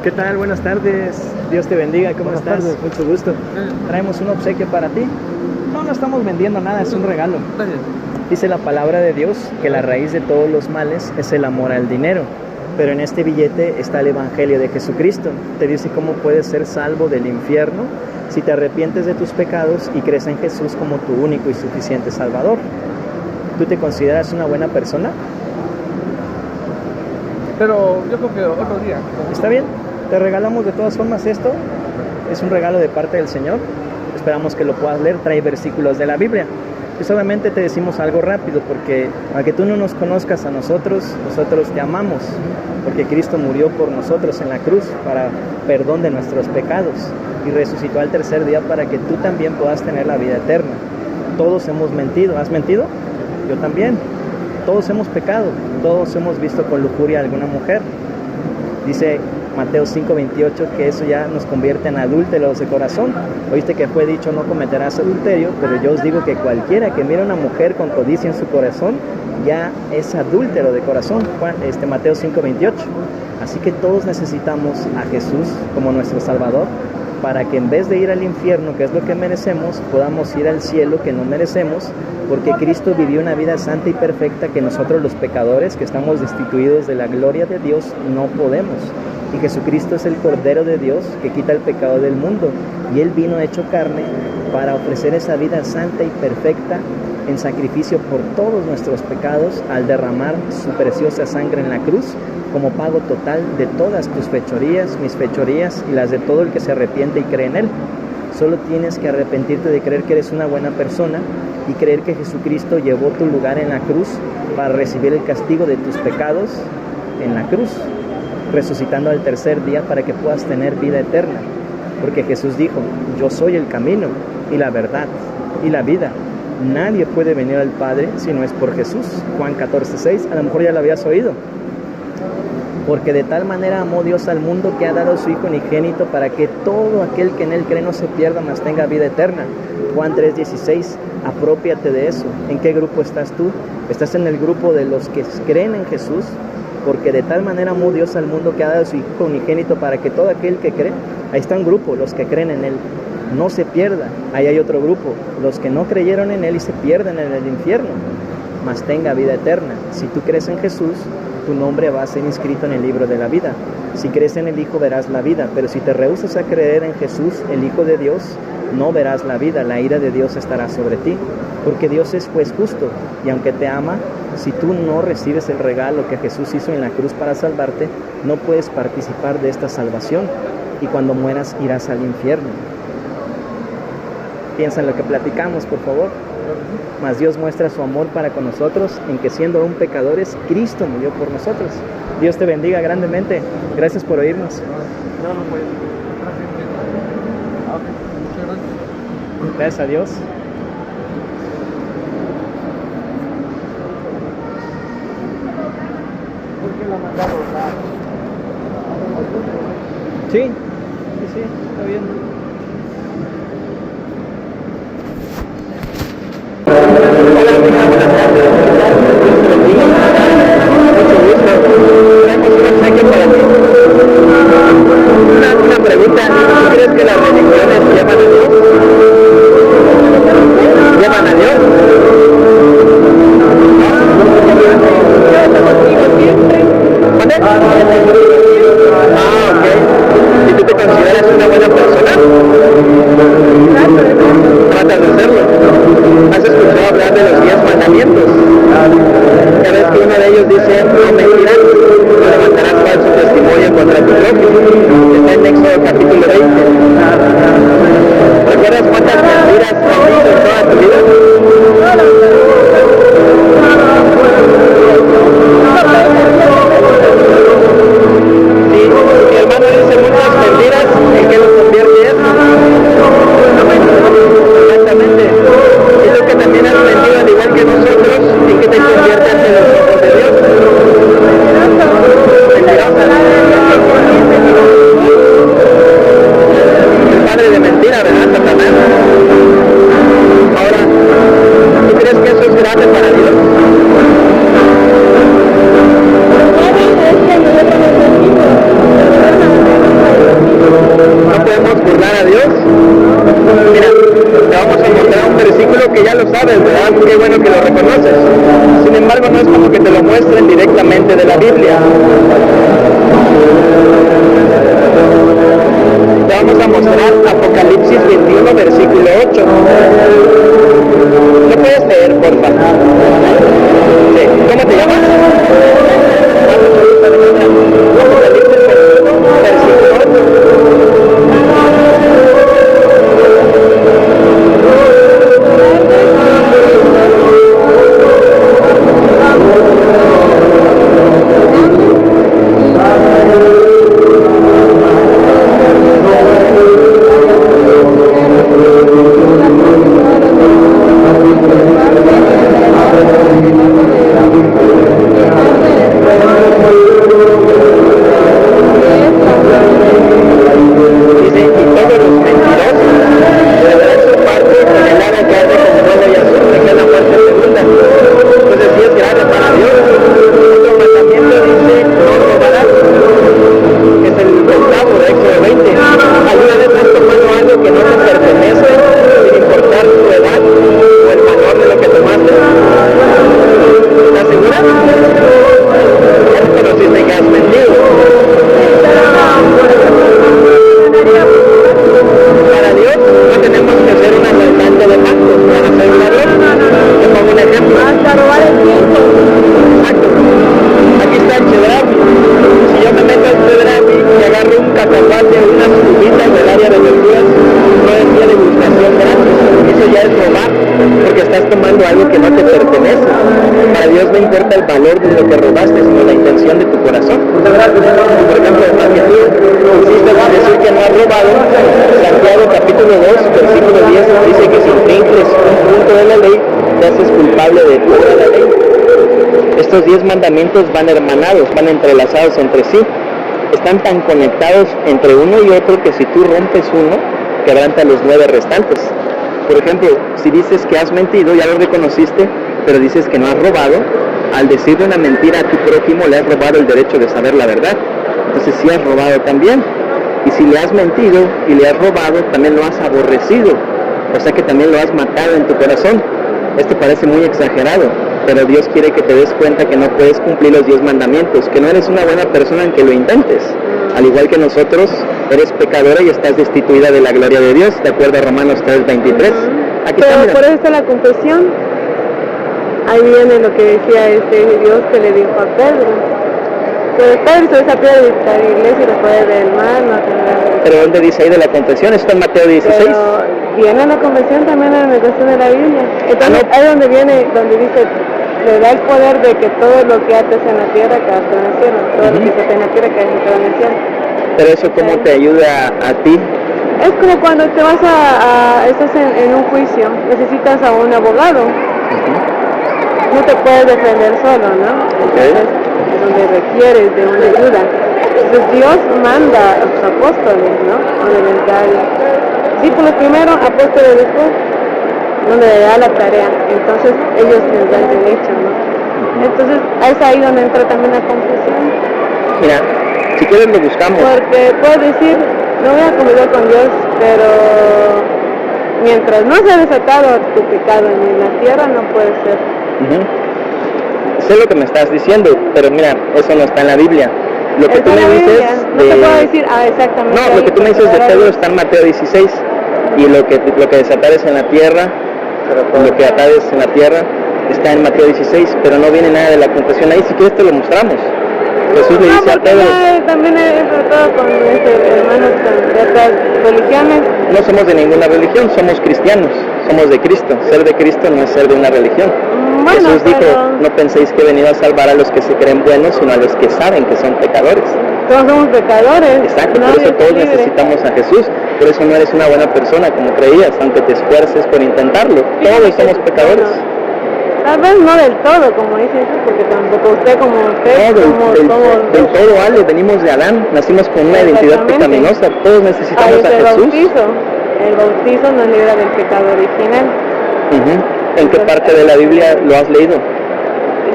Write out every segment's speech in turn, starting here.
¿Qué tal? Buenas tardes. Dios te bendiga. ¿Cómo Buenas estás? tardes. Mucho gusto. Traemos un obsequio para ti. No estamos vendiendo nada, es un regalo. Gracias. Dice la palabra de Dios que la raíz de todos los males es el amor al dinero. Pero en este billete está el Evangelio de Jesucristo. Te dice cómo puedes ser salvo del infierno si te arrepientes de tus pecados y crees en Jesús como tu único y suficiente Salvador. ¿Tú te consideras una buena persona? Pero yo creo que otro día. ¿Está bien? Te regalamos de todas formas esto. Es un regalo de parte del Señor. Esperamos que lo puedas leer. Trae versículos de la Biblia. Y solamente te decimos algo rápido, porque aunque tú no nos conozcas a nosotros, nosotros te amamos, porque Cristo murió por nosotros en la cruz para perdón de nuestros pecados y resucitó al tercer día para que tú también puedas tener la vida eterna. Todos hemos mentido. ¿Has mentido? Yo también. Todos hemos pecado, todos hemos visto con lujuria a alguna mujer. Dice Mateo 5:28 que eso ya nos convierte en adúlteros de corazón. Oíste que fue dicho no cometerás adulterio, pero yo os digo que cualquiera que mire a una mujer con codicia en su corazón ya es adúltero de corazón. Mateo 5:28. Así que todos necesitamos a Jesús como nuestro Salvador, para que en vez de ir al infierno, que es lo que merecemos, podamos ir al cielo que no merecemos, porque Cristo vivió una vida santa y perfecta que nosotros los pecadores, que estamos destituidos de la gloria de Dios, no podemos. Y Jesucristo es el Cordero de Dios que quita el pecado del mundo, y Él vino hecho carne para ofrecer esa vida santa y perfecta en sacrificio por todos nuestros pecados, al derramar su preciosa sangre en la cruz, como pago total de todas tus fechorías, mis fechorías y las de todo el que se arrepiente y cree en Él. Solo tienes que arrepentirte de creer que eres una buena persona y creer que Jesucristo llevó tu lugar en la cruz para recibir el castigo de tus pecados en la cruz, resucitando al tercer día para que puedas tener vida eterna. Porque Jesús dijo, yo soy el camino y la verdad y la vida. Nadie puede venir al Padre si no es por Jesús. Juan 14:6, a lo mejor ya lo habías oído. Porque de tal manera amó Dios al mundo que ha dado a su Hijo unigénito para que todo aquel que en Él cree no se pierda, mas tenga vida eterna. Juan 3:16, apropiate de eso. ¿En qué grupo estás tú? ¿Estás en el grupo de los que creen en Jesús? Porque de tal manera amó Dios al mundo que ha dado a su Hijo unigénito para que todo aquel que cree, ahí está un grupo, los que creen en Él, no se pierda. Ahí hay otro grupo, los que no creyeron en Él y se pierden en el infierno, mas tenga vida eterna. Si tú crees en Jesús, tu nombre va a ser inscrito en el libro de la vida. Si crees en el Hijo, verás la vida, pero si te rehusas a creer en Jesús, el Hijo de Dios, no verás la vida, la ira de Dios estará sobre ti, porque Dios es juez justo, y aunque te ama, si tú no recibes el regalo que Jesús hizo en la cruz para salvarte, no puedes participar de esta salvación, y cuando mueras irás al infierno. Piensa en lo que platicamos, por favor. Mas Dios muestra su amor para con nosotros en que siendo aún pecadores, Cristo murió por nosotros. Dios te bendiga grandemente. Gracias por oírnos. Gracias a Dios. ¿Por qué la mandaron? Sí, está bien. Una pregunta, ¿tú crees que las religiones llaman a Dios? ¿Llaman a Dios? ¿Vale? Ah, ok. ¿Y tú te consideras una buena persona? es como que te lo muestren directamente de la Biblia. Te vamos a mostrar Apocalipsis 21, versículo 8. ¿Lo puedes leer, por favor? Sí. ¿Cómo te llamas? Apocalipsis 21, versículo 8. Estos 10 mandamientos van hermanados, van entrelazados entre sí, están tan conectados entre uno y otro que si tú rompes uno, quebranta los 9 restantes. Por ejemplo, si dices que has mentido, ya lo reconociste, pero dices que no has robado, al decirle una mentira a tu prójimo le has robado el derecho de saber la verdad. Entonces sí has robado también. Y si le has mentido y le has robado, también lo has aborrecido. O sea que también lo has matado en tu corazón. Esto parece muy exagerado, pero Dios quiere que te des cuenta que no puedes cumplir los 10 mandamientos, que no eres una buena persona en que lo intentes. Al igual que nosotros, eres pecadora y estás destituida de la gloria de Dios, de acuerdo a Romanos 3:23. Aquí pero está, por eso está la confesión. Ahí viene lo que decía Dios que le dijo a Pedro. Pero Pedro se desapía de la iglesia y lo puede ver mal, no tendrá. Pero ¿dónde dice ahí de la confesión? ¿Está en Mateo 16? Pero viene la confesión también en la cuestión de la Biblia. Entonces ahí donde viene, donde dice, le da el poder de que todo lo que ates en la tierra cae en el cielo, todo lo que se en la tierra cae en el cielo. Pero eso ¿cómo te ayuda a ti? Es como cuando te vas estás en un juicio, necesitas a un abogado. No te puedes defender solo, ¿no? Entonces, es donde requieres de una ayuda. Entonces Dios manda a sus apóstoles, ¿no? Donde les da discípulos primero, apóstoles después, donde le da la tarea. Entonces ellos les dan derecho, ¿no? Entonces es ahí donde entra también la confesión. Mira, si quieres lo buscamos. Porque puedes decir, no voy a convivir con Dios, pero mientras no se ha desatado tu pecado en la tierra, no puede ser. Sé lo que me estás diciendo, pero mira, eso no está en la Biblia. Lo que tú me dices no te puedo decir, exactamente. No, lo que tú me dices de Pedro está en Mateo 16, y lo que desatares en la tierra, lo que atares en la tierra, está en Mateo 16, pero no viene nada de la confesión ahí. Si quieres te lo mostramos. Jesús le dice a Pedro. También he tratado con hermanos de otras religiones. No somos de ninguna religión, somos cristianos, somos de Cristo. Ser de Cristo no es ser de una religión. Bueno, Jesús dijo, no penséis que he venido a salvar a los que se creen buenos, sino a los que saben que son pecadores. Todos somos pecadores. Exacto, por eso todos necesitamos a Jesús. Por eso no eres una buena persona como creías, aunque te esfuerces por intentarlo. Todos somos pecadores. Tal vez no del todo, como dice Jesús, porque tampoco usted como usted. Del todo, Ale, venimos de Adán, nacimos con una identidad pecaminosa, todos necesitamos a Jesús. El bautizo nos libra del pecado original. ¿En qué parte de la Biblia lo has leído?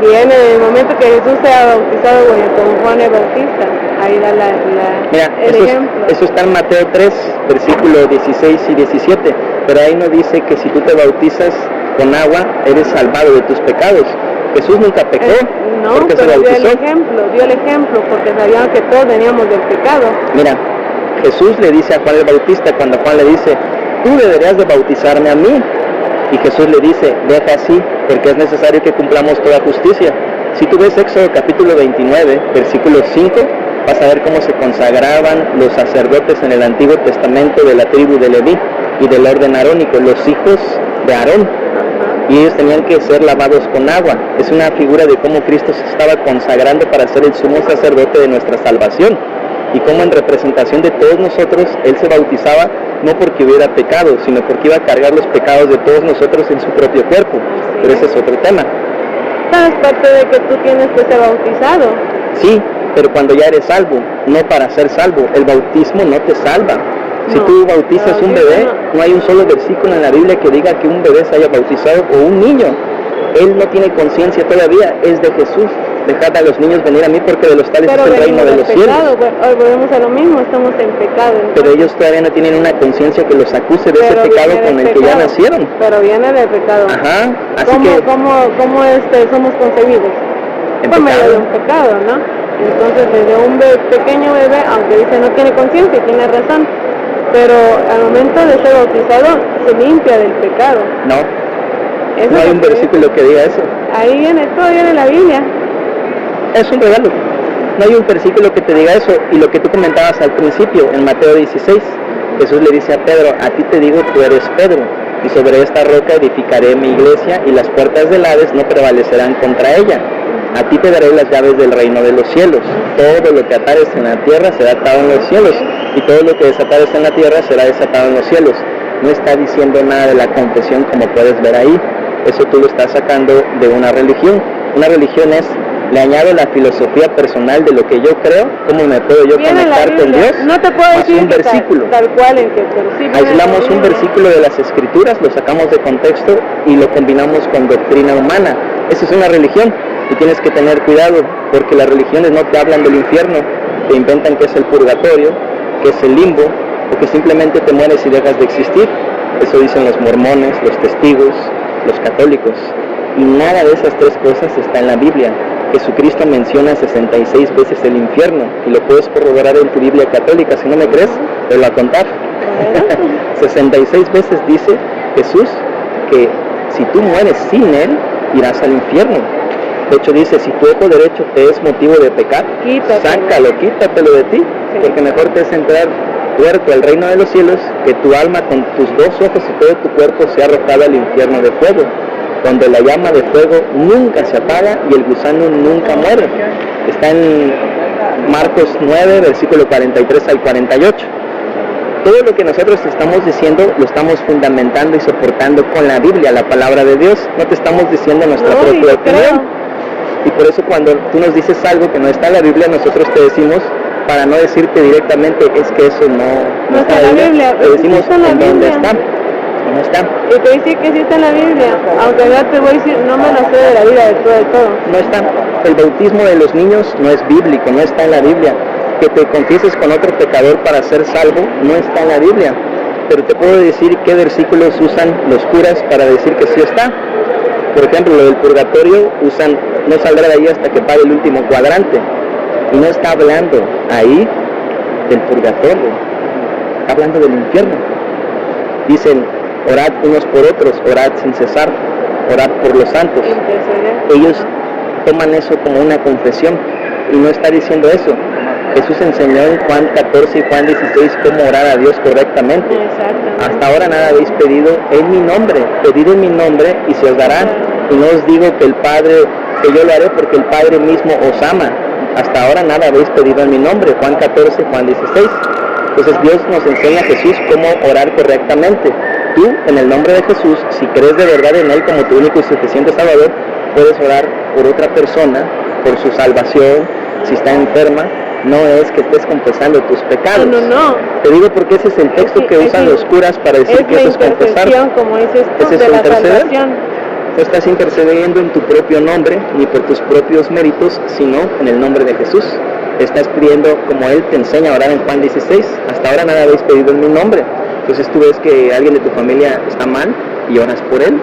Viene en el momento que Jesús sea bautizado con Juan el Bautista. Ahí da el ejemplo. Eso está en Mateo 3, versículos 16 y 17. Pero ahí no dice que si tú te bautizas con agua, eres salvado de tus pecados. Jesús nunca pecó No, porque se pero dio bautizó. el ejemplo, porque sabían que todos veníamos del pecado. Mira, Jesús le dice a Juan el Bautista, cuando Juan le dice, tú deberías de bautizarme a mí. Y Jesús le dice, deja así, porque es necesario que cumplamos toda justicia. Si tú ves Éxodo capítulo 29, versículo 5, vas a ver cómo se consagraban los sacerdotes en el Antiguo Testamento de la tribu de Leví y del orden arónico, los hijos de Aarón. Y ellos tenían que ser lavados con agua. Es una figura de cómo Cristo se estaba consagrando para ser el sumo sacerdote de nuestra salvación. Y cómo en representación de todos nosotros, Él se bautizaba no porque hubiera pecado, sino porque iba a cargar los pecados de todos nosotros en su propio cuerpo. Pero ese es otro tema. Es parte de que tú tienes que ser bautizado. Sí, pero cuando ya eres salvo, no para ser salvo. El bautismo no te salva. Si tú bautizas un bebé, no hay un solo versículo en la Biblia que diga que un bebé se haya bautizado o un niño. Él no tiene conciencia todavía, es de Jesús. Dejad a los niños venir a mí porque de los tales es el reino de los cielos. Hoy volvemos a lo mismo, estamos en pecado. Entonces. Pero ellos todavía no tienen una conciencia que los acuse de ese pecado con el que ya nacieron. Pero viene del pecado. Ajá, así ¿Cómo, que... ¿Cómo somos concebidos? Por medio de un pecado, ¿no? Entonces desde un pequeño bebé, aunque dice no tiene conciencia, tiene razón, pero al momento de ser bautizado se limpia del pecado. No, eso no hay un versículo que diga eso. Ahí viene, todo viene en la Biblia. Es un regalo. No hay un versículo que te diga eso. Y lo que tú comentabas al principio, en Mateo 16, Jesús le dice a Pedro, a ti te digo, tú eres Pedro, y sobre esta roca edificaré mi iglesia, y las puertas del Hades no prevalecerán contra ella. A ti te daré las llaves del reino de los cielos. Todo lo que atares en la tierra será atado en los cielos, y todo lo que desatares en la tierra será desatado en los cielos. No está diciendo nada de la confesión como puedes ver ahí. Eso tú lo estás sacando de una religión. Una religión es, le añado la filosofía personal de lo que yo creo, cómo me puedo yo conectar con Dios. No te puedo decir un versículo. Tal cual en que sí, aislamos un versículo de las Escrituras, lo sacamos de contexto y lo combinamos con doctrina humana. Esa es una religión y tienes que tener cuidado porque las religiones no te hablan del infierno, te inventan que es el purgatorio, que es el limbo o que simplemente te mueres y dejas de existir. Eso dicen los mormones, los testigos, los católicos. Y nada de esas tres cosas está en la Biblia. Jesucristo menciona 66 veces el infierno y lo puedes corroborar en tu Biblia católica. Si no me crees, te lo voy a contar. 66 veces dice Jesús que si tú mueres sin Él, irás al infierno. De hecho dice, si tu ojo derecho te es motivo de pecar, sácalo, quítatelo de ti, porque mejor te es entrar tuerto al reino de los cielos que tu alma con tus dos ojos y todo tu cuerpo sea arrojado al infierno de fuego, donde la llama de fuego nunca se apaga y el gusano nunca muere. Está en Marcos 9, versículo 43 al 48. Todo lo que nosotros estamos diciendo lo estamos fundamentando y soportando con la Biblia, la palabra de Dios. No te estamos diciendo nuestra propia opinión. Y por eso cuando tú nos dices algo que no está en la Biblia, nosotros te decimos, para no decirte directamente, es que eso no está en la Biblia. Te decimos en dónde está. No está. Y te dice que sí está en la Biblia, aunque ya te voy a decir, no me lo sé de la vida de todo. No está. El bautismo de los niños no es bíblico, no está en la Biblia. Que te confieses con otro pecador para ser salvo, no está en la Biblia. Pero te puedo decir qué versículos usan los curas para decir que sí está. Por ejemplo, lo del purgatorio usan, no saldrá de ahí hasta que pague el último cuadrante. Y no está hablando ahí del purgatorio, está hablando del infierno. Dicen, orad unos por otros, orad sin cesar, orad por los santos. Ellos toman eso como una confesión y no está diciendo eso. Jesús enseñó en Juan 14 y Juan 16 cómo orar a Dios correctamente. Hasta ahora nada habéis pedido en mi nombre, pedid en mi nombre y se os dará. Y no os digo que el Padre, que yo lo haré porque el Padre mismo os ama. Hasta ahora nada habéis pedido en mi nombre, Juan 14, Juan 16. Entonces Dios nos enseña a Jesús cómo orar correctamente. Tú, en el nombre de Jesús, si crees de verdad en Él como tu único y suficiente Salvador, puedes orar por otra persona, por su salvación, si está enferma. No es que estés confesando tus pecados. No. Te digo porque ese es el texto que usan los curas para decir que eso es confesar. Como dices tú, ese es interceder. No estás intercediendo en tu propio nombre ni por tus propios méritos, sino en el nombre de Jesús. Estás pidiendo como Él te enseña a orar en Juan 16. Hasta ahora nada habéis pedido en mi nombre. Entonces tú ves que alguien de tu familia está mal y oras por él.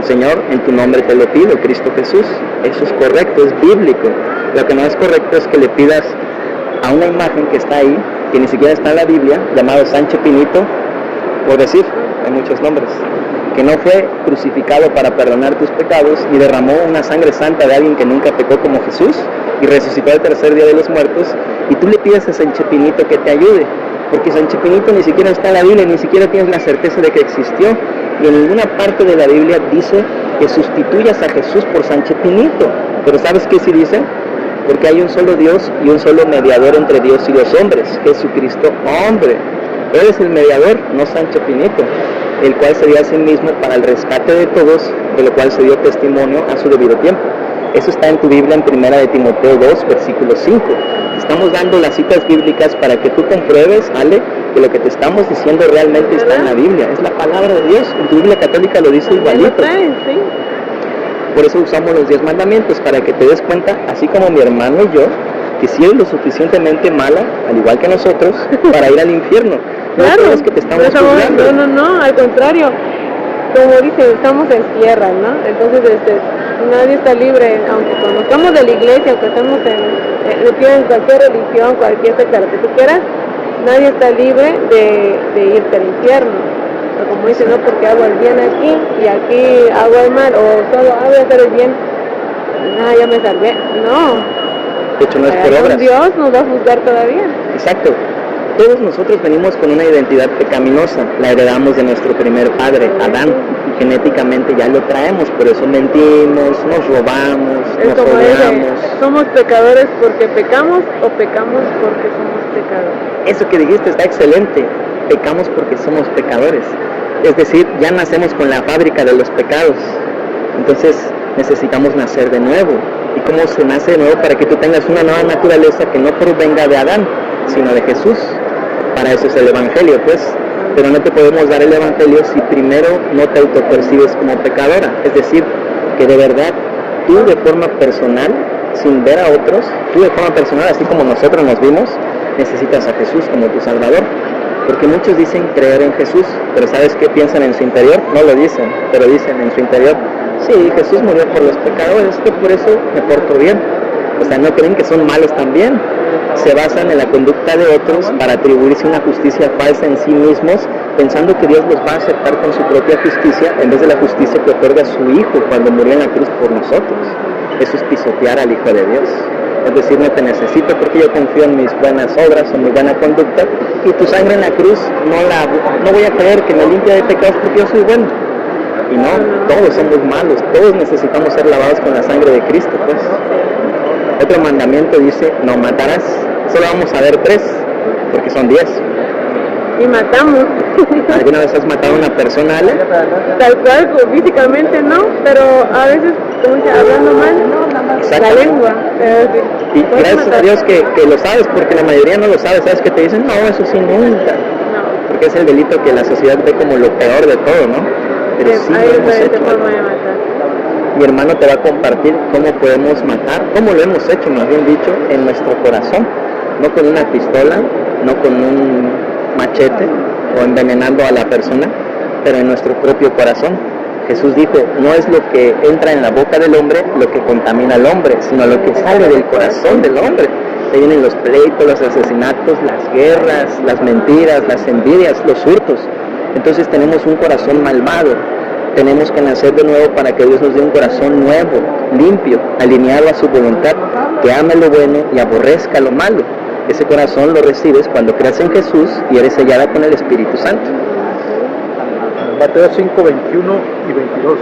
Señor, en tu nombre te lo pido, Cristo Jesús. Eso es correcto, es bíblico. Lo que no es correcto es que le pidas a una imagen que está ahí, que ni siquiera está en la Biblia, llamado Sancho Pinito, por decir, hay muchos nombres, que no fue crucificado para perdonar tus pecados, ni derramó una sangre santa de alguien que nunca pecó como Jesús, y resucitó al tercer día de los muertos, y tú le pides a Sancho Pinito que te ayude, porque Sancho Pinito ni siquiera está en la Biblia, ni siquiera tienes la certeza de que existió, y en ninguna parte de la Biblia dice que sustituyas a Jesús por Sancho Pinito. Pero ¿sabes qué sí dice? Porque hay un solo Dios y un solo mediador entre Dios y los hombres, Jesucristo hombre. Él es el mediador, no Sancho Pinito, el cual se dio a sí mismo para el rescate de todos, de lo cual se dio testimonio a su debido tiempo. Eso está en tu Biblia en 1 de Timoteo 2, versículo 5. Estamos dando las citas bíblicas para que tú compruebes, Ale, que lo que te estamos diciendo realmente está en la Biblia. Es la palabra de Dios. En tu Biblia católica lo dice igualito. Por eso usamos los 10 mandamientos, para que te des cuenta, así como mi hermano y yo, que si eres lo suficientemente mala, al igual que nosotros, para ir al infierno. Claro, no es que te estamos juzgando. No, al contrario. Como dicen, estamos en tierra, ¿no? Entonces, nadie está libre, aunque conozcamos de la iglesia, aunque estemos en cualquier religión, cualquier secta, lo que tú quieras, nadie está libre de irte al infierno. Pero como dicen, no, porque hago el bien aquí y aquí hago el mal, o solo voy a hacer el bien, ya me salvé. No. De hecho, no es por obras. Dios nos va a juzgar todavía. Exacto. Todos nosotros venimos con una identidad pecaminosa, la heredamos de nuestro primer padre, Adán, y genéticamente ya lo traemos, por eso mentimos, nos robamos, nos odiamos. ¿Somos pecadores porque pecamos o pecamos porque somos pecadores? Eso que dijiste está excelente, pecamos porque somos pecadores, es decir, ya nacemos con la fábrica de los pecados, entonces necesitamos nacer de nuevo. ¿Y cómo se nace de nuevo? Para que tú tengas una nueva naturaleza que no provenga de Adán, sino de Jesús. Para eso es el Evangelio, pues. Pero no te podemos dar el Evangelio si primero no te autopercibes como pecadora. Es decir, que de verdad tú de forma personal, sin ver a otros, tú de forma personal, así como nosotros nos vimos, necesitas a Jesús como tu Salvador. Porque muchos dicen creer en Jesús, pero ¿sabes qué piensan en su interior? No lo dicen, pero dicen en su interior, sí, Jesús murió por los pecadores, que por eso me porto bien. O sea, no creen que son malos también. Se basan en la conducta de otros para atribuirse una justicia falsa en sí mismos, pensando que Dios los va a aceptar con su propia justicia en vez de la justicia que otorga su Hijo cuando murió en la cruz por nosotros. Eso es pisotear al Hijo de Dios. Es decir, no te necesito porque yo confío en mis buenas obras o mi buena conducta, y tu sangre en la cruz no voy a creer que me limpia de pecados porque yo soy bueno. Y no, todos somos malos, todos necesitamos ser lavados con la sangre de Cristo, pues. Otro mandamiento dice, no matarás. Solo vamos a ver 3, porque son 10. Y matamos. ¿Alguna vez has matado a una persona, Ale? Tal cual, físicamente no, pero a veces, como dice, hablando mal, la lengua. Y gracias a Dios que lo sabes, porque la mayoría no lo sabe. ¿Sabes que te dicen? No, eso sí, nunca. No. Porque es el delito que la sociedad ve como lo peor de todo, ¿no? Pero sí hay lo hemos hecho. forma de matar. Mi hermano te va a compartir cómo podemos matar, cómo lo hemos hecho, más bien dicho, en nuestro corazón. No con una pistola, no con un machete o envenenando a la persona, pero en nuestro propio corazón. Jesús dijo, no es lo que entra en la boca del hombre lo que contamina al hombre, sino lo que sale del corazón del hombre. Ahí vienen los pleitos, los asesinatos, las guerras, las mentiras, las envidias, los hurtos. Entonces tenemos un corazón malvado. Tenemos que nacer de nuevo para que Dios nos dé un corazón nuevo, limpio, alineado a su voluntad, que ame lo bueno y aborrezca lo malo. Ese corazón lo recibes cuando creas en Jesús y eres sellada con el Espíritu Santo. Mateo 5, 21 y 22.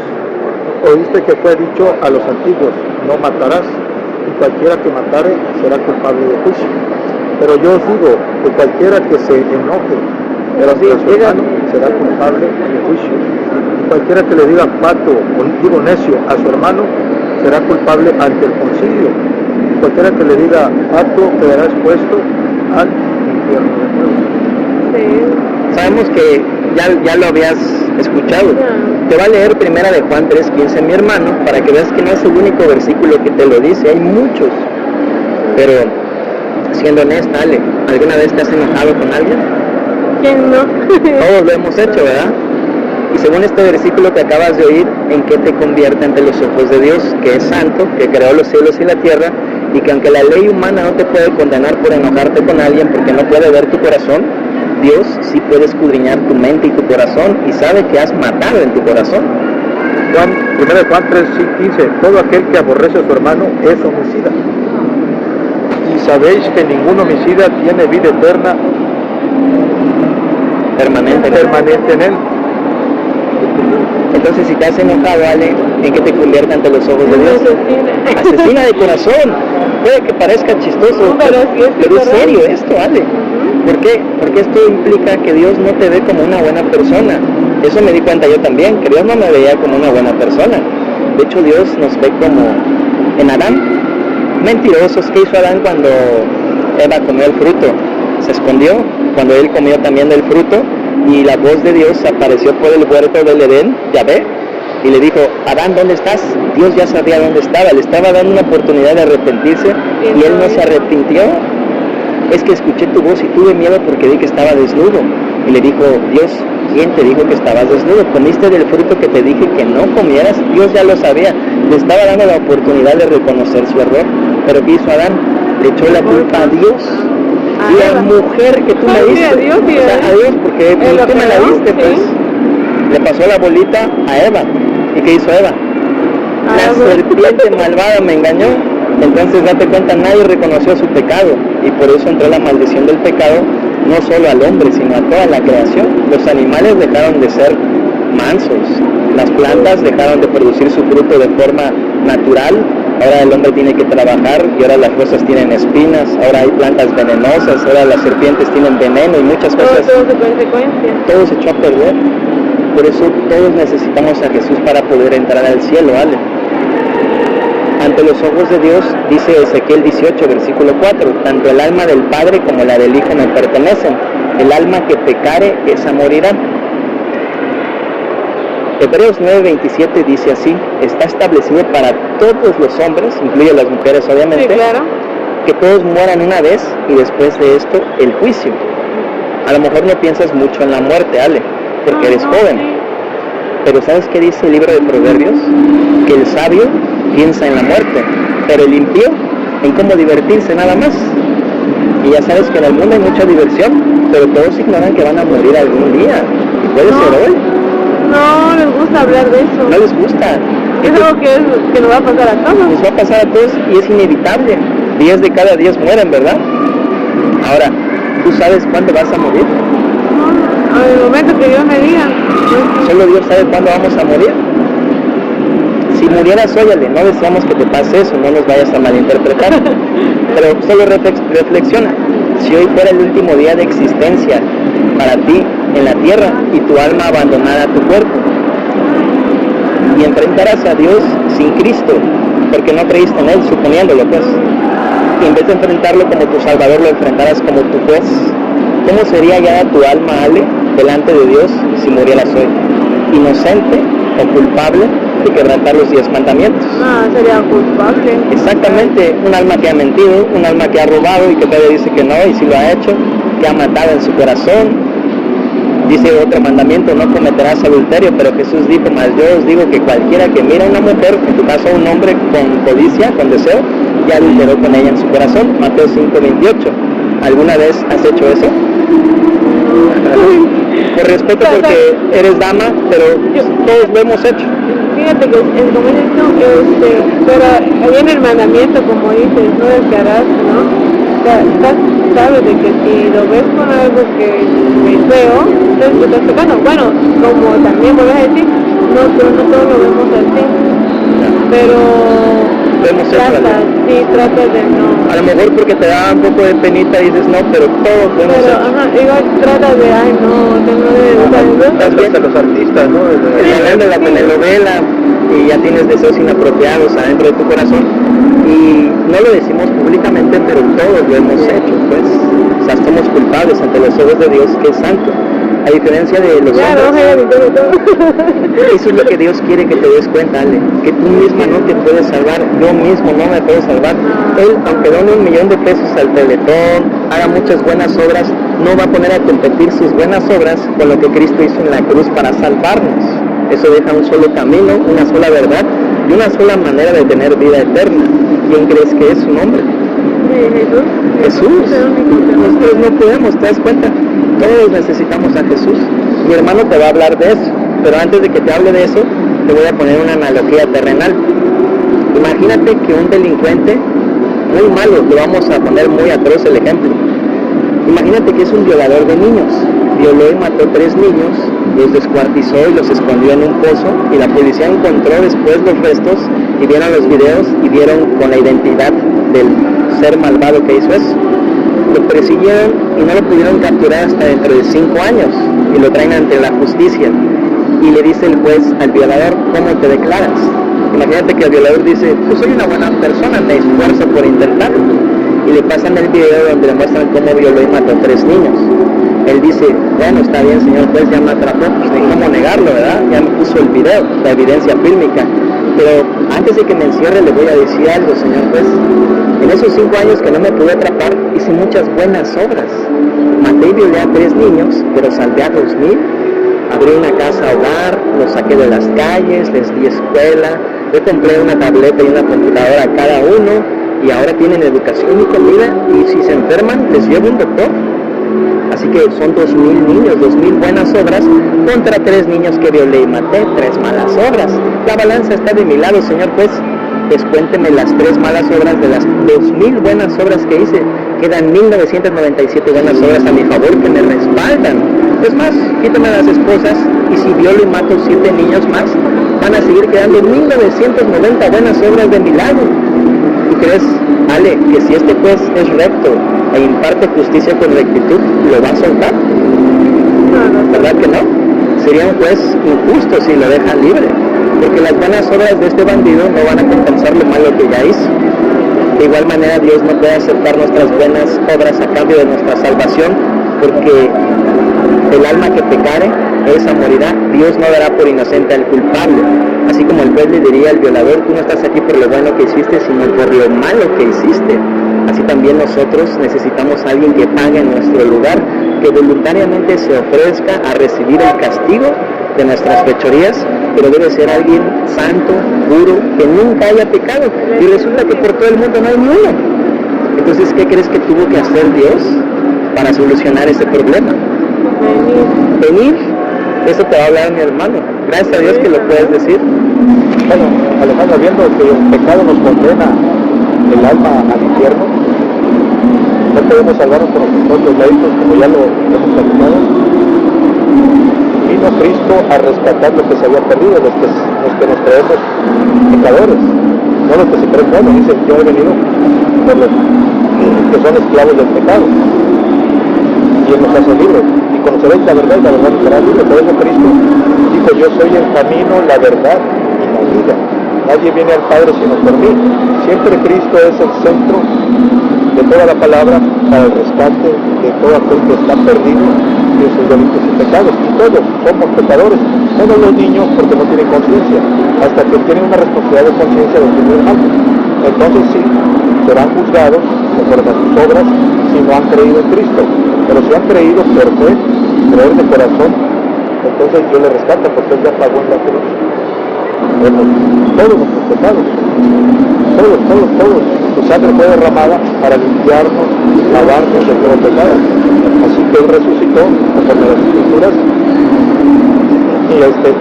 Oíste que fue dicho a los antiguos, no matarás, y cualquiera que matare será culpable de juicio. Pero yo os digo que cualquiera que se enoje contra su hermano será culpable de juicio. Y cualquiera que le diga pato o digo necio a su hermano será culpable ante el concilio. Y cualquiera que le diga pato quedará expuesto al infierno de fuego. Sí. Sabemos que ya lo habías escuchado. Te va a leer primera de Juan 3:15, mi hermano, para que veas que no es el único versículo que te lo dice, hay muchos. Pero, siendo honesta, Ale, ¿alguna vez te has enojado con alguien? ¿Quién no? Todos lo hemos hecho, ¿verdad? Y según este versículo que acabas de oír, ¿en qué te convierte ante los ojos de Dios? Que es santo, que creó los cielos y la tierra, y que aunque la ley humana no te puede condenar por enojarte con alguien porque no puede ver tu corazón, Dios sí puede escudriñar tu mente y tu corazón y sabe que has matado en tu corazón. 1 Juan 3:15, todo aquel que aborrece a su hermano es homicida. Y sabéis que ningún homicida tiene vida eterna Permanente en él. Entonces, si te has enojado, Ale, ¿en qué te convierte ante los ojos de Dios? Asesina de corazón. Puede que parezca chistoso, pero es serio esto, Ale. ¿Por qué? Porque esto implica que Dios no te ve como una buena persona. Eso me di cuenta yo también, que Dios no me veía como una buena persona. De hecho, Dios nos ve como en Adán. Mentirosos. ¿Qué hizo Adán cuando Eva comió el fruto? Se escondió cuando él comió también del fruto, y la voz de Dios apareció por el huerto del Edén, Yahvé, y le dijo: Adán, ¿dónde estás? Dios ya sabía dónde estaba, le estaba dando una oportunidad de arrepentirse, y él no se arrepintió. Es que escuché tu voz y tuve miedo porque vi que estaba desnudo. Y le dijo Dios: ¿quién te dijo que estabas desnudo? ¿Comiste del fruto que te dije que no comieras? Dios ya lo sabía, le estaba dando la oportunidad de reconocer su error. Pero ¿qué hizo Adán? Le echó la culpa a Dios. Y la mujer que tú me diste, a Dios, porque tú me la diste, pues le pasó la bolita a Eva. ¿Y qué hizo Eva? La serpiente malvada me engañó. Entonces date cuenta, nadie reconoció su pecado, y por eso entró la maldición del pecado, no solo al hombre, sino a toda la creación. Los animales dejaron de ser mansos, las plantas dejaron de producir su fruto de forma natural. Ahora el hombre tiene que trabajar, y ahora las rosas tienen espinas, ahora hay plantas venenosas, ahora las serpientes tienen veneno y muchas cosas. Todo de consecuencia. Todo se echó a perder. Por eso todos necesitamos a Jesús para poder entrar al cielo, ¿vale? Ante los ojos de Dios, dice Ezequiel 18, versículo 4, tanto el alma del Padre como la del Hijo me pertenecen. El alma que pecare, esa morirá. Hebreos 9:27 dice así: está establecido para todos los hombres, incluye las mujeres obviamente, Sí, claro. que todos mueran una vez y después de esto el juicio. A lo mejor no piensas mucho en la muerte, Ale, porque eres joven. Sí. Pero ¿sabes qué dice el libro de Proverbios? Que el sabio piensa en la muerte, pero el impío en cómo divertirse nada más. Y ya sabes que en el mundo hay mucha diversión, pero todos ignoran que van a morir algún día. Y puede ser hoy. No les gusta hablar de eso. No les gusta. Es algo que nos va a pasar a todos. Nos va a pasar a todos y es inevitable. 10 de cada 10 mueren, ¿verdad? Ahora, ¿tú sabes cuándo vas a morir? No, en el momento que Dios me diga. Solo Dios sabe cuándo vamos a morir. Si murieras, óyale, no deseamos que te pase eso, no nos vayas a malinterpretar. Pero solo reflexiona. Si hoy fuera el último día de existencia para ti en la tierra y tu alma abandonara tu cuerpo, y enfrentaras a Dios sin Cristo, porque no creíste en Él, suponiéndolo pues, y en vez de enfrentarlo como tu Salvador, lo enfrentaras como tu juez, ¿cómo sería ya tu alma, Ale, delante de Dios si murieras hoy? ¿Inocente o culpable de quebrantar los 10 mandamientos? Ah, sería culpable. Exactamente, un alma que ha mentido, un alma que ha robado y que todavía dice que no, y si lo ha hecho, que ha matado en su corazón. Dice otro mandamiento: no cometerás adulterio, pero Jesús dijo: mas yo os digo que cualquiera que mira a una mujer, en tu caso a un hombre, con codicia, con deseo, ya adulteró con ella en su corazón. Mateo 5:28. ¿Alguna vez has hecho eso? Por respeto, porque eres dama, pero todos lo hemos hecho. Fíjate que como dices tú, pero ahí en el mandamiento, como dices, no desearás, ¿no? Sabes de que si lo ves con algo que es feo, entonces lo estás pecando. Bueno, como también vuelves a decir, no todos lo vemos así, pero tratas de no. A lo mejor porque te da un poco de penita y dices no, pero todos lo hemos hecho. Igual trata de, ay no Las ves a los artistas, ¿no? De la telenovela, y ya tienes deseos inapropiados adentro de tu corazón, y no lo decimos públicamente, pero todos lo hemos hecho, pues. O sea, somos culpables ante los ojos de Dios, que es santo. A diferencia de los hombres, eso es lo que Dios quiere que te des cuenta, Ale, que tú misma no te puedes salvar, yo mismo no me puedo salvar. Él, aunque done $1,000,000 al Teletón, haga muchas buenas obras, no va a poner a competir sus buenas obras con lo que Cristo hizo en la cruz para salvarnos. Eso deja un solo camino, una sola verdad y una sola manera de tener vida eterna. ¿Y quién crees que es su nombre? Jesús. Nosotros no podemos, ¿te das cuenta? Todos necesitamos a Jesús. Mi hermano te va a hablar de eso, pero antes de que te hable de eso, te voy a poner una analogía terrenal. Imagínate que un delincuente muy malo, te vamos a poner muy atroz el ejemplo. Imagínate que es un violador de niños. Violó y mató 3 niños, los descuartizó y los escondió en un pozo, y la policía encontró después los restos y vieron los videos y vieron con la identidad del ser malvado que hizo eso. Lo persiguieron y no lo pudieron capturar hasta dentro de 5 años y lo traen ante la justicia y le dice el juez al violador: ¿cómo te declaras? Imagínate que el violador dice: yo soy una buena persona, me esfuerzo por intentarlo, y le pasan el video donde le muestran cómo violó y mató 3 niños. Él dice: bueno, está bien, señor juez, ya me atrapó, pues ni cómo negarlo, ¿verdad? Ya me puso el video, la evidencia fílmica. Pero antes de que me encierre le voy a decir algo, señor juez. En esos 5 años que no me pude atrapar, hice muchas buenas obras. Maté y violé a 3 niños, pero salvé a 2,000. Abrí una casa hogar, los saqué de las calles, les di escuela, yo compré una tableta y una computadora a cada uno, y ahora tienen educación y comida, y si se enferman les llevo un doctor. Así que son 2,000 niños, 2,000 buenas obras contra 3 niños que violé y maté, 3 malas obras. La balanza está de mi lado, señor juez. Descuénteme las 3 malas obras de las 2,000 buenas obras que hice. Quedan 1,997 buenas obras a mi favor que me respaldan. Es más, quítame las esposas, y si violo y mato 7 niños más, van a seguir quedando 1,990 buenas obras de mi lado. ¿Tú crees, Ale, que si este juez es recto e imparte justicia con rectitud, lo va a soltar? ¿Verdad que no? Sería un juez injusto si lo deja libre, porque las buenas obras de este bandido no van a compensar lo malo que ya hizo. De igual manera, Dios no puede aceptar nuestras buenas obras a cambio de nuestra salvación, porque el alma que pecare, esa morirá. Dios no dará por inocente al culpable. Así como el juez le diría al violador: tú no estás aquí por lo bueno que hiciste, sino por lo malo que hiciste. Así también nosotros necesitamos a alguien que pague en nuestro lugar, que voluntariamente se ofrezca a recibir el castigo de nuestras fechorías, pero debe ser alguien santo, puro, que nunca haya pecado. Y resulta que por todo el mundo no hay ni uno. Entonces, ¿qué crees que tuvo que hacer Dios para solucionar ese problema? Venir. Eso te va a hablar mi hermano. Gracias a Dios que lo puedes decir. Bueno, Alejandro, viendo que el pecado nos condena el alma al infierno, no podemos salvarnos por nuestros propios méritos, como ya lo hemos platicado. Vino Cristo a rescatar lo que se había perdido, los que nos creemos pecadores, no los que se creen buenos. Dice: yo he venido por los que son esclavos del pecado, y Él nos hace libres, y conoceréis la verdad, y la verdad nos hará libres. Por eso Cristo dijo: yo soy el camino, la verdad y la vida. Nadie viene al Padre sino por mí. Siempre Cristo es el centro de toda la palabra para el rescate de todo aquel que está perdido de sus delitos y pecados. Y todos somos pecadores, todos los niños, porque no tienen conciencia, hasta que tienen una responsabilidad de conciencia de que no es malo. Entonces sí, serán juzgados conforme a sus obras si no han creído en Cristo. Pero si han creído por fe, creer de corazón, entonces Dios le rescata, porque Él ya pagó en la cruz todos nuestros pecados, todos. Su sangre fue derramada para limpiarnos, lavarnos de todo pecado. Así que Él resucitó conforme a las Escrituras,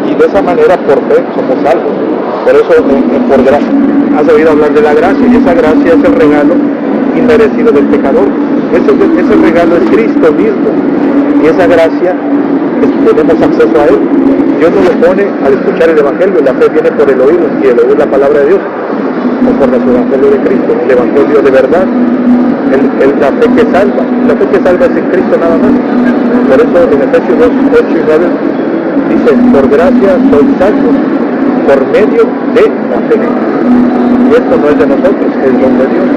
y de esa manera por fe somos salvos. Por eso por gracia has oído hablar de la gracia, y esa gracia es el regalo inmerecido del pecador. Ese regalo es Cristo mismo, y esa gracia tenemos acceso a Él. Dios nos lo pone al escuchar el Evangelio. La fe viene por el oír, y el oír la palabra de Dios, conforme a su Evangelio de Cristo, el Evangelio de verdad, la fe que salva. La fe que salva es en Cristo nada más. Por eso en Efesios 2, 8 y 9 dice: por gracia sois salvos, por medio de la fe. Y esto no es de nosotros, es don de Dios,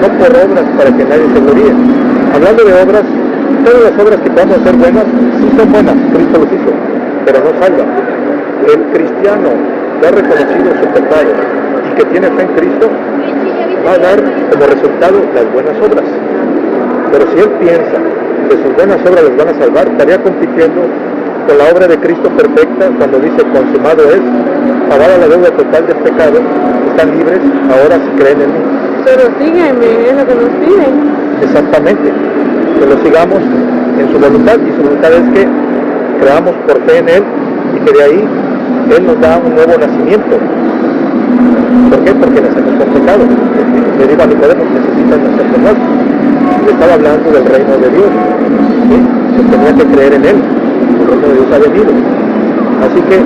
no por obras para que nadie se gloríe. Hablando de obras, Todas las obras que podamos hacer buenas, sí son buenas, Cristo los hizo, pero no salvan. El cristiano que ha reconocido su pecado y que tiene fe en Cristo, va a dar como resultado las buenas obras. Pero si él piensa que sus buenas obras les van a salvar, estaría compitiendo con la obra de Cristo perfecta cuando dice consumado es, pagada la deuda total del pecado, están libres ahora si creen en mí. Pero sígueme, es lo que nos piden. Exactamente, que lo sigamos en su voluntad, y su voluntad es que creamos por fe en Él y que de ahí Él nos da un nuevo nacimiento. ¿Por qué? Porque nacemos con pecado. Le digo a Nicodemo, necesitan nacer de nuevo. Le estaba hablando del reino de Dios, ¿sí? Que tenía que creer en Él. El reino de Dios ha venido. Así que,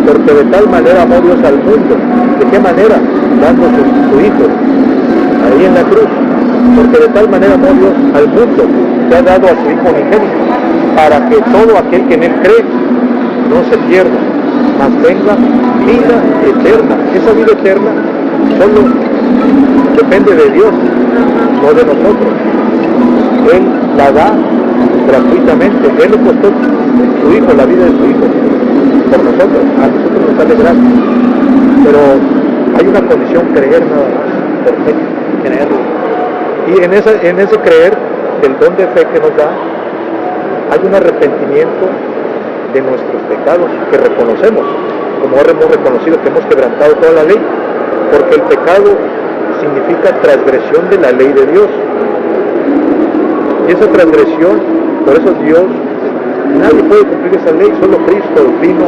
porque de tal manera amó Dios al mundo. ¿De qué manera? Dando su Hijo ahí en la cruz. Porque de tal manera amó Dios al mundo que ha dado a su Hijo unigénito, para que todo aquel que en Él cree no se pierda, mas tenga vida eterna. Esa vida eterna solo depende de Dios, no de nosotros. Él la da gratuitamente. Él le costó su Hijo, la vida de su Hijo, por nosotros. A nosotros nos sale gratis. Pero hay una condición: creer nada más, por fe, creerlo. Y en ese creer, el don de fe que nos da, hay un arrepentimiento de nuestros pecados que reconocemos, como hemos reconocido que hemos quebrantado toda la ley, porque el pecado significa transgresión de la ley de Dios. Y esa transgresión, por eso Dios, nadie puede cumplir esa ley, solo Cristo vino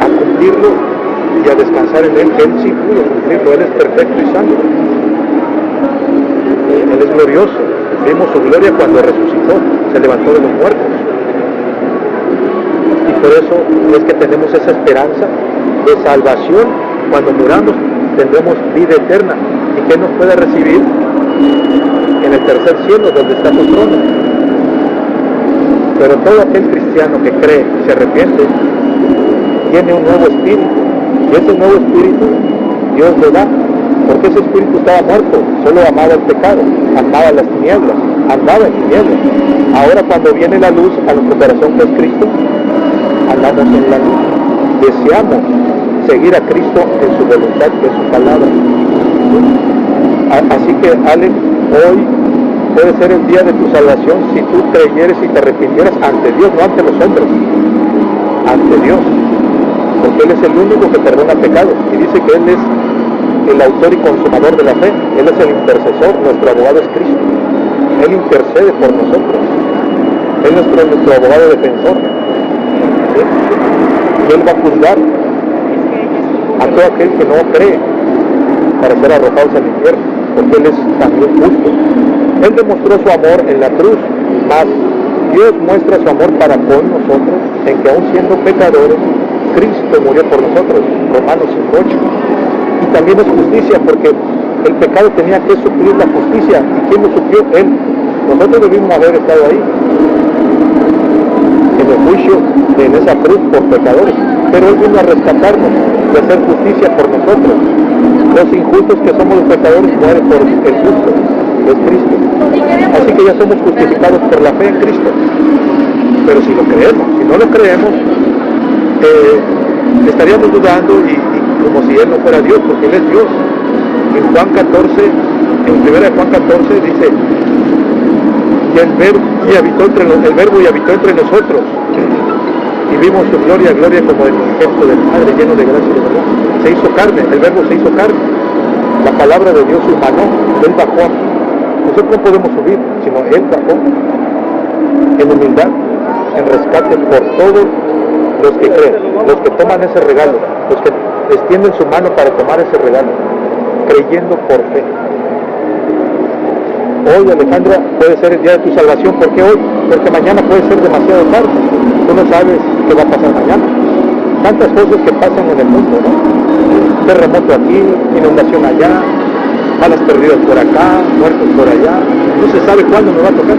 a cumplirlo y a descansar en Él. Él sí pudo cumplirlo, Él es perfecto y santo. Él es glorioso. Vimos su gloria cuando resucitó, se levantó de los muertos. Y por eso es que tenemos esa esperanza de salvación. Cuando muramos tendremos vida eterna. ¿Y que nos pueda recibir? En el tercer cielo, donde está su trono. Pero todo aquel cristiano que cree y se arrepiente tiene un nuevo espíritu. Y ese nuevo espíritu Dios le da. Porque ese espíritu estaba muerto, solo amaba el pecado, amaba las tinieblas, andaba en tinieblas. Ahora cuando viene la luz a nuestro corazón, que es Cristo, andamos en la luz. Deseamos seguir a Cristo en su voluntad, que es su palabra. Así que, Alex, hoy puede ser el día de tu salvación si tú creyeres y te arrepintieras ante Dios, no ante los hombres, ante Dios. Porque Él es el único que perdona pecados, y dice que Él es el autor y consumador de la fe. Él es el intercesor, nuestro abogado es Cristo. Él intercede por nosotros. Él es nuestro abogado defensor. ¿Sí? Y Él va a juzgar a todo aquel que no cree para ser arrojados al infierno, porque Él es también justo. Él demostró su amor en la cruz, mas Dios muestra su amor para con nosotros en que aun siendo pecadores, Cristo murió por nosotros. Romanos 5:8. Y también es justicia, porque el pecado tenía que suplir la justicia. ¿Y quién lo suplió? Él. Nosotros debimos haber estado ahí, en el juicio, en esa cruz por pecadores. Pero Él vino a rescatarnos, de hacer justicia por nosotros. Los injustos que somos los pecadores mueren por el justo, que es Cristo. Así que ya somos justificados por la fe en Cristo. Pero si lo creemos, si no lo creemos, estaríamos dudando y como si Él no fuera Dios, porque Él es Dios. En Juan 14, en 1 Juan 14 dice, y el verbo habitó entre nosotros, y vimos su gloria, gloria como del unigénito del Padre, lleno de gracia y de verdad. Se hizo carne, el verbo se hizo carne. La palabra de Dios humanó, Él bajó. Nosotros no podemos subir, sino Él bajó en humildad, en rescate por todos los que creen, los que toman ese regalo, los que extienden su mano para tomar ese regalo, creyendo por fe. Hoy, Alejandra, puede ser el día de tu salvación. ¿Por qué hoy? Porque mañana puede ser demasiado tarde. Tú no sabes qué va a pasar mañana. Tantas cosas que pasan en el mundo, ¿no? Terremoto aquí, inundación allá, balas perdidas por acá, muertos por allá. No se sabe cuándo nos va a tocar.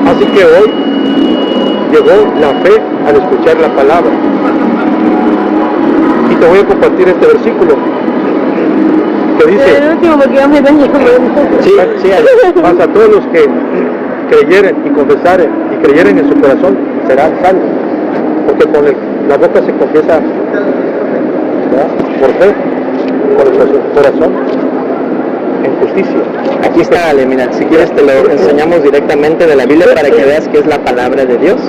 Así que hoy llegó la fe al escuchar la palabra. Y te voy a compartir este versículo que dice, el último, porque ya me dañé. sí, más a todos los que creyeren y confesaren y creyeren en su corazón, serán salvos. Porque con la boca se confiesa, ¿verdad?, por fe, con el corazón en justicia. Aquí está, Ale, mira, si quieres te lo enseñamos directamente de la Biblia para que veas que es la palabra de Dios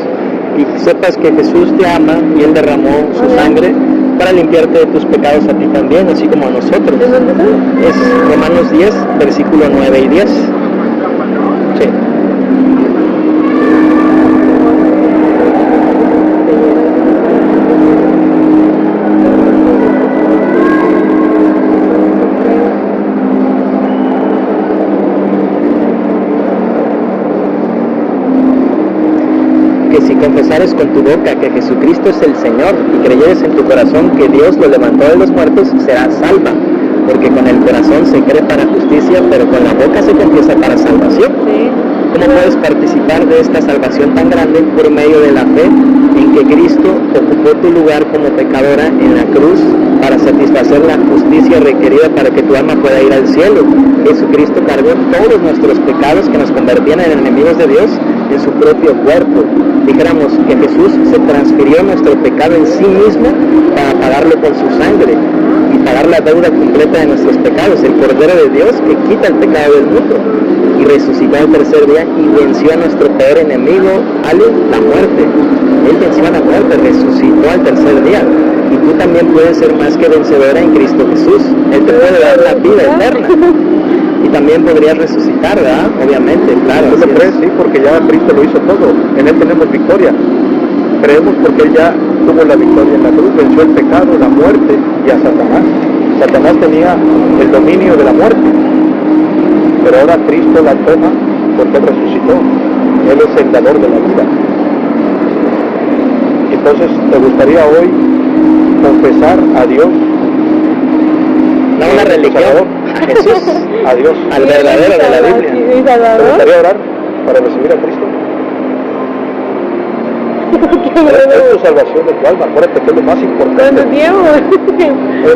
y sepas que Jesús te ama y Él derramó su sangre para limpiarte de tus pecados a ti también, así como a nosotros. ¿De dónde está? Es Romanos 10, versículo 9 y 10. Sí. Que si confesares con tu boca que Jesucristo es el Señor y creyeres en tu corazón que Dios lo levantó de los muertos, serás salva. Porque con el corazón se cree para justicia, pero con la boca se confiesa para salvación. Sí. ¿Cómo puedes participar de esta salvación tan grande? Por medio de la fe en que Cristo ocupó tu lugar como pecadora en la cruz para satisfacer la justicia requerida para que tu alma pueda ir al cielo. Jesucristo cargó todos nuestros pecados que nos convertían en enemigos de Dios en su propio cuerpo. Dijéramos que Jesús se transfirió nuestro pecado en sí mismo para pagarlo con su sangre y pagar la deuda completa de nuestros pecados, el Cordero de Dios que quita el pecado del mundo, y resucitó al tercer día y venció a nuestro peor enemigo, la muerte. Él venció a la muerte, resucitó al tercer día, y tú también puedes ser más que vencedora en Cristo Jesús. Él te puede dar la vida eterna y también podrías resucitar, ¿verdad? Obviamente, claro. ¿Tú lo crees? Sí, porque ya Cristo lo hizo todo, en Él tenemos victoria. Creemos porque Él ya tuvo la victoria en la cruz, venció el pecado, la muerte y a Satanás. Satanás tenía el dominio de la muerte, pero ahora Cristo la toma porque Él resucitó. Él es el dador de la vida. Entonces, ¿te gustaría hoy confesar a Dios? No una religión, a Jesús, a Dios, al verdadero de la Biblia. ¿Te gustaría orar para recibir a Cristo? Es tu salvación de tu alma, acuérdate que es lo más importante. ¿Cuánto tiempo?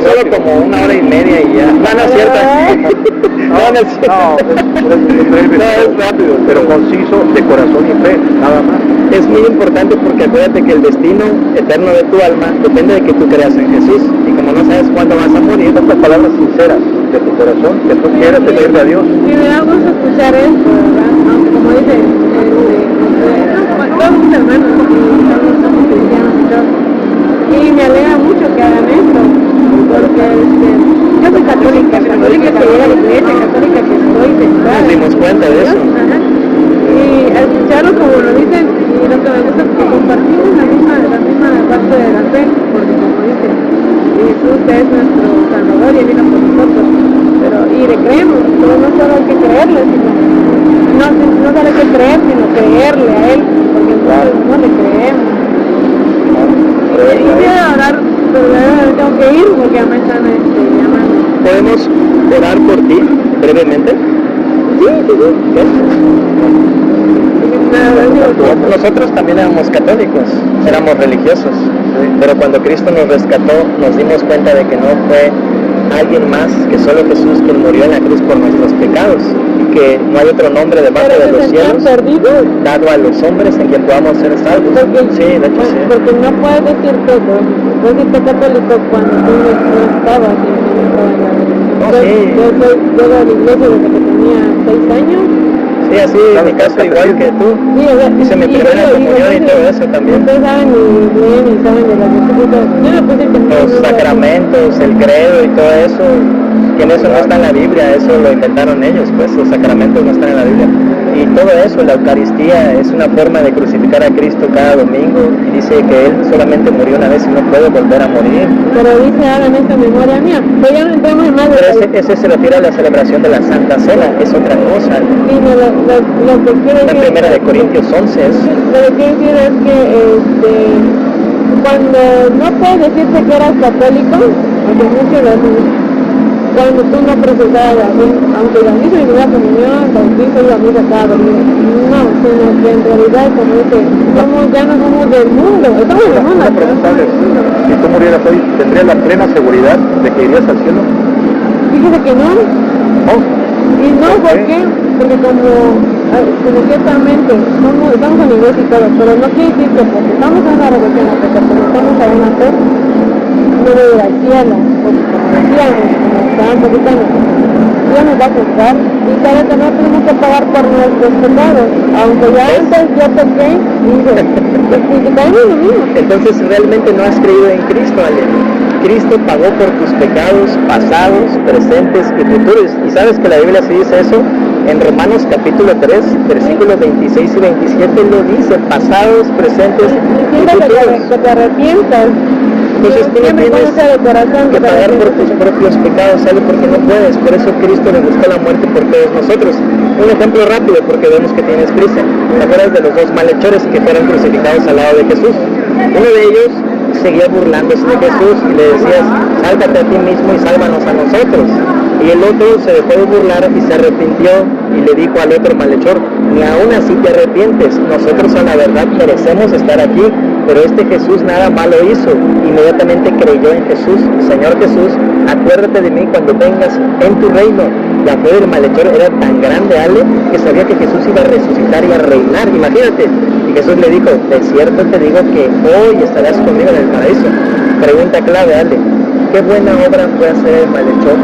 Solo como 1 hora y media y ya. No, no es cierto. No, no es cierto. No, es rápido, pero conciso, de corazón y fe, nada más. Es muy importante porque acuérdate que el destino eterno de tu alma depende de que tú creas en Jesús. Y como no sabes cuándo vas a morir, Estas palabras sinceras de tu corazón, que tú quieres pedirle a Dios. Sí, me da gusto escuchar esto, ¿verdad? Aunque como dice, todos mis hermanos somos cristianos y todo. Y me alegra mucho que hagan esto, porque yo soy católica que voy a la iglesia, católica que estoy centrada. nos dimos cuenta de eso. Ajá. Y al escucharlo como lo dicen, y lo que me gusta es que compartimos la misma parte de la fe, porque como dicen, Jesús es nuestro Salvador y Él vino por nosotros, y le creemos, pero no solo hay que creerle, sino no solo hay que creer, sino creerle a Él, porque nosotros no le creemos. Y voy a orar, pero tengo que ir porque ya me están llamando. ¿Podemos orar por ti brevemente? Sí. ¿Qué? Nada, Nosotros también éramos católicos, éramos religiosos, pero cuando Cristo nos rescató nos dimos cuenta de que no fue alguien más que solo Jesús quien murió en la cruz por nuestros pecados y que no hay otro nombre debajo de los cielos dado a los hombres en quien podamos ser salvos. Sí, de hecho sí. Porque no puedes decir todo, puedes decirte católico cuando tú no estabas en la religión. No, sí. Yo voy a la iglesia desde que tenía 6 años. Sí, así en mi caso igual que tú. Sí, o sea, hice mi primera comunión y todo eso también. Ustedes saben y leen y saben de las cosas. Yo no puse que Los sacramentos, el credo y todo eso, que en eso no está en la Biblia, eso lo inventaron ellos, pues los sacramentos no están en la Biblia. Y todo eso, la Eucaristía es una forma de crucificar a Cristo cada domingo y dice que Él solamente murió una vez y no puede volver a morir. Pero dice, hagan esta memoria mía. Pero ya no entramos en más Pero ese se refiere a la celebración de la Santa Cena, es otra cosa. Sí, no, lo que quiero La decir primera de Corintios 11 es... Lo que quiero decir es que cuando no puedes decirte que eras católico, porque muchos lo hacen, cuando tú no procesabas la fe, aunque la misa y la comunión, bautizo y la misa cada domingo, no, sino que en realidad, como dice, ya no somos del mundo, estamos del mundo. Una pregunta es, si tú murieras hoy, ¿tendrías la plena seguridad de que irías al cielo? Fíjese que no. No. Y no, ¿por qué? Porque como como ciertamente estamos en la iglesia y todo, pero no quiere decir que porque estamos en una religión, porque pertenecemos a una fe, no voy a ir al cielo, porque como decíamos, como estaban platicando, Dios nos va a juzgar y sabe que no tenemos que pagar por nuestros pecados, aunque ya antes yo pequé y caemos lo mismo. Entonces realmente no has creído en Cristo, Ale. Cristo pagó por tus pecados pasados, presentes y futuros. ¿Y sabes que la Biblia sí dice eso? En Romanos capítulo 3, versículos 26 y 27 lo dice, pasados, presentes y futuros. Que te arrepientas. Entonces tú no tienes que pagar por tus propios pecados, ¿sale? Porque no puedes. Por eso Cristo le buscó la muerte por todos nosotros. Un ejemplo rápido, porque vemos que tienes prisa. ¿Te acuerdas de los dos malhechores que fueron crucificados al lado de Jesús? Uno de ellos seguía burlándose de Jesús y le decías, sálvate a ti mismo y sálvanos a nosotros. Y el otro se dejó de burlar y se arrepintió y le dijo al otro malhechor, ni aún así te arrepientes, nosotros a la verdad merecemos estar aquí, pero este Jesús nada malo hizo. Inmediatamente creyó en Jesús. Señor Jesús, acuérdate de mí cuando vengas en tu reino. La fe del malhechor era tan grande, Ale, que sabía que Jesús iba a resucitar y a reinar, imagínate. Y Jesús le dijo, de cierto te digo que hoy estarás conmigo en el paraíso. Pregunta clave, Ale, ¿qué buena obra puede hacer el malhechor?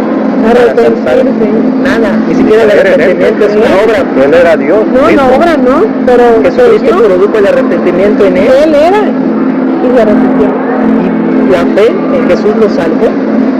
Nada, ni siquiera el arrepentimiento es una obra. Él era Dios. No, la obra no, pero Jesucristo produjo el arrepentimiento en él. Él era y se arrepintió. Y la fe en Jesús lo salvó.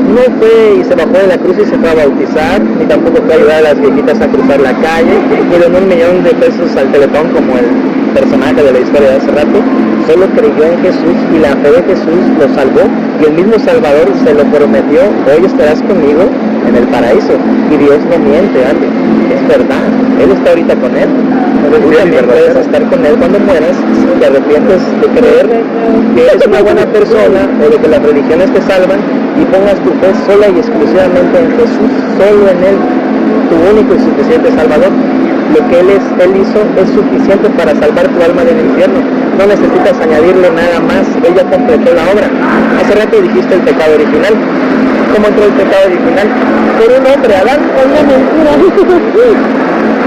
No fue y se bajó de la cruz y se fue a bautizar, ni tampoco fue a ayudar a las viejitas a cruzar la calle, ni donó $1,000,000 al Teletón como el personaje de la historia de hace rato. Solo creyó en Jesús y la fe de Jesús lo salvó, y el mismo Salvador se lo prometió, hoy estarás conmigo en el paraíso. Y Dios no miente, Ale, es verdad, Él está ahorita con Él. Tú también puedes estar con Él cuando mueras, si te arrepientes de creer que eres una buena persona o de que las religiones te salvan, y pongas tu fe sola y exclusivamente en Jesús, solo en Él, tu único y suficiente Salvador. Lo que Él hizo es suficiente para salvar tu alma del infierno. No necesitas añadirle nada más, Él ya completó la obra. Hace rato dijiste el pecado original. ¿Cómo entró el pecado original? Por un hombre, Adán, o una mentira.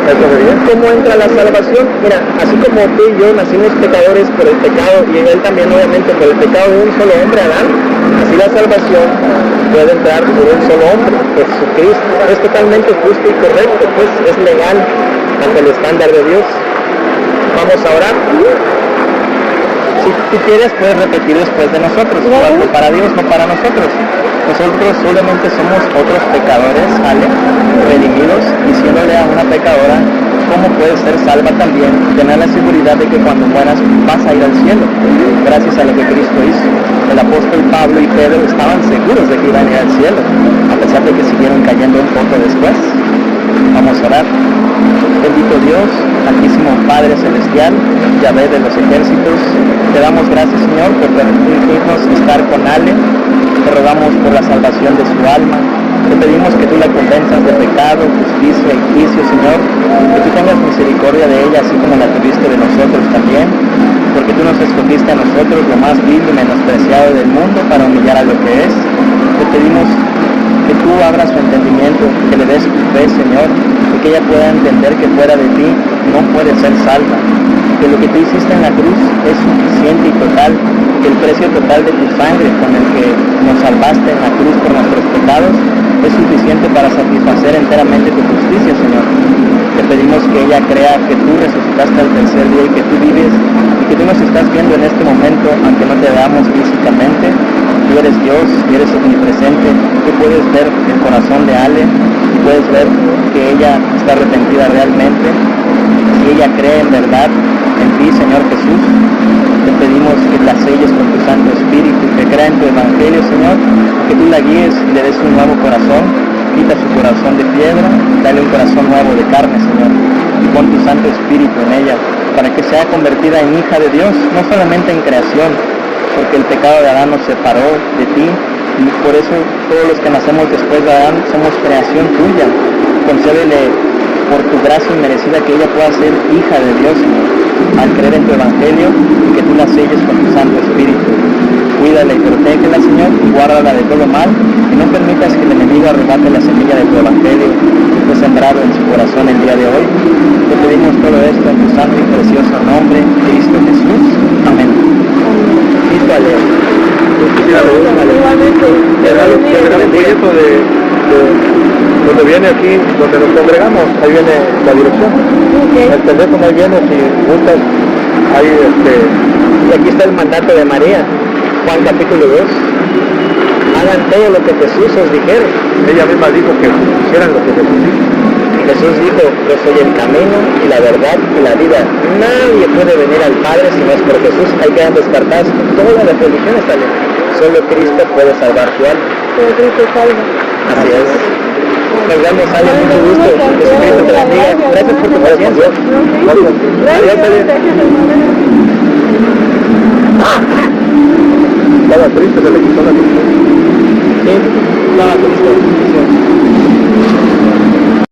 ¿Cómo entra la salvación? Mira, así como tú y yo nacimos pecadores por el pecado, y Él también obviamente por el pecado de un solo hombre, Adán, así la salvación puede entrar por un solo hombre, Jesucristo. Es totalmente justo y correcto, pues es legal ante el estándar de Dios. Vamos a orar. Si tú quieres, puedes repetir después de nosotros, para Dios, no para nosotros. Nosotros solamente somos otros pecadores, Ale, redimidos, diciéndole a una pecadora cómo puedes ser salva también, tener la seguridad de que cuando mueras vas a ir al cielo, gracias a lo que Cristo hizo. El apóstol Pablo y Pedro estaban seguros de que iban a ir al cielo, a pesar de que siguieron cayendo un poco después. Vamos a orar. Bendito Dios, Altísimo Padre Celestial, Yahvé de los ejércitos, te damos gracias, Señor, por permitirnos estar con Ale. Te rogamos por la salvación de su alma. Te pedimos que tú la convenzas de pecado, justicia y juicio, Señor. Que tú tengas misericordia de ella, así como la tuviste de nosotros también. Porque tú nos escogiste a nosotros, lo más vil y menospreciado del mundo, para humillar a lo que es. Te pedimos que tú abras su entendimiento, que le des tu fe, Señor, y que ella pueda entender que fuera de ti no puede ser salva, que lo que tú hiciste en la cruz es suficiente y total, que el precio total de tu sangre con el que nos salvaste en la cruz por nuestros pecados es suficiente para satisfacer enteramente tu justicia, Señor. Te pedimos que ella crea que tú resucitaste al tercer día y que tú vives y que tú nos estás viendo en este momento, aunque no te veamos físicamente. Tú eres Dios y eres omnipresente. Tú puedes ver el corazón de Ale y puedes ver que ella está arrepentida realmente. Si ella cree en verdad en ti, Señor Jesús, te pedimos que la selles con tu Santo Espíritu, que crea en tu Evangelio, Señor, que tú la guíes y le des un nuevo corazón. Quita su corazón de piedra, dale un corazón nuevo de carne, Señor, y pon tu Santo Espíritu en ella, para que sea convertida en hija de Dios, no solamente en creación, porque el pecado de Adán nos separó de ti, y por eso todos los que nacemos después de Adán somos creación tuya. Concédele por tu gracia inmerecida que ella pueda ser hija de Dios, Señor, al creer en tu Evangelio, y que tú la selles con tu Santo Espíritu. Cuídala y protégela, Señor, y guárdala de todo mal, y no permitas que el enemigo arrebate la semilla de tu Evangelio, pues sembrado en su corazón el día de hoy. Te pedimos todo esto en tu santo y precioso nombre, Cristo Jesús. Amén. Cristo Aleo. Igualmente. Te regalo un folleto de donde viene aquí, donde nos congregamos, ahí viene la dirección. El teléfono ahí viene, si gustas, ahí Y aquí está el mandato de María, Juan capítulo 2. Hagan todo lo que Jesús os dijere. ella misma dijo que hicieran lo que Jesús dijo. Jesús dijo, yo soy el camino y la verdad y la vida. Nadie puede venir al Padre si no es por Jesús. Ahí quedan descartadas todas las religiones también. Solo Cristo puede salvar tu alma. Pero Cristo salva. Así es. Nos vemos, Ale, mucho gusto. Jesucristo te bendiga. Gracias por tu paciencia. Adiós, Ale. Estaba triste, se le quitó la tristeza. Sí, estaba triste.